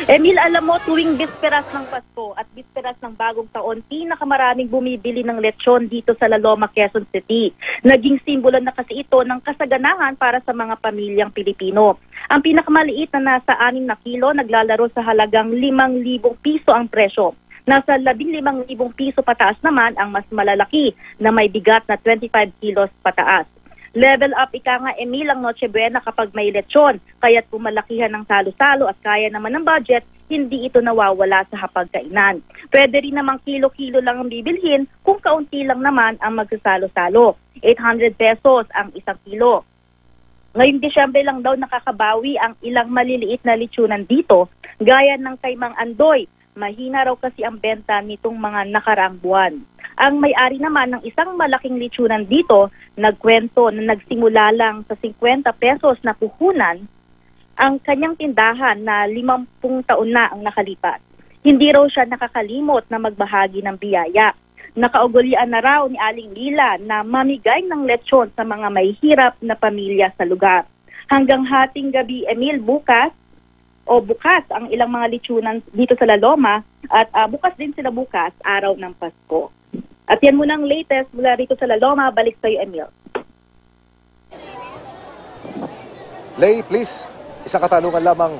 Emil, alam mo, tuwing bisperas ng Pasko at bisperas ng Bagong Taon, pinakamaraming bumibili ng lechon dito sa La Loma, Quezon City. Naging simbolo na kasi ito ng kasaganahan para sa mga pamilyang Pilipino. Ang pinakamaliit na nasa 6 na kilo, naglalaro sa halagang 5,000 piso ang presyo. Nasa 15,000 piso pataas naman ang mas malalaki na may bigat na 25 kilos pataas. Level up ika nga, Emil, ang Noche Buena kapag may lechon, kaya't pumalakihan ng salo-salo at kaya naman ng budget, hindi ito nawawala sa hapagkainan. Pwede rin namang kilo-kilo lang ang bibilhin kung kaunti lang naman ang magsasalo-salo. 800 pesos ang 1 kilo. Ngayong Disyembre lang daw nakakabawi ang ilang maliliit na lechonan dito, gaya ng kay Mang Andoy. Mahina raw kasi ang benta nitong mga nakaraang buwan. Ang may-ari naman ng isang malaking lechonan dito, nagkwento na nagsimula lang sa 50 pesos na puhunan ang kanyang tindahan na 50 taon na ang nakalipas. Hindi raw siya nakakalimot na magbahagi ng biyaya. Nakaugalian na raw ni Aling Lila na mamigay ng lechon sa mga mahihirap na pamilya sa lugar. Hanggang hating gabi, Emil, bukas ang ilang mga lechonan dito sa La Loma at bukas din sila bukas, araw ng Pasko. At yan muna ang latest mula rito sa La Loma. Balik sa iyo, Emil. Lay, please, isang katanungan lamang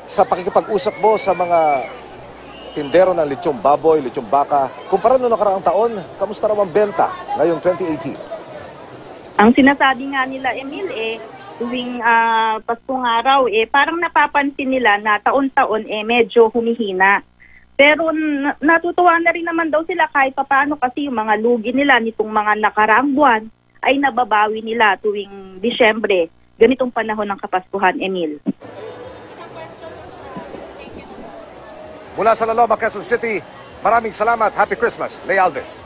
sa pakikipag-usap mo sa mga tindero ng lechong baboy, lechong baka. Kumpara noong nakaraang taon, kamusta naman benta ngayong 2018? Ang sinasabi nga nila, Emil, tuwing Paskong araw, parang napapansin nila na taon-taon medyo humihina. Pero natutuwa na rin naman daw sila kahit papaano kasi yung mga lugi nila nitong mga nakaraang buwan ay nababawi nila tuwing Disyembre, ganitong panahon ng Kapaskuhan, Emil. Mula sa La Loma, Quezon City, maraming salamat. Happy Christmas. Lay Alves.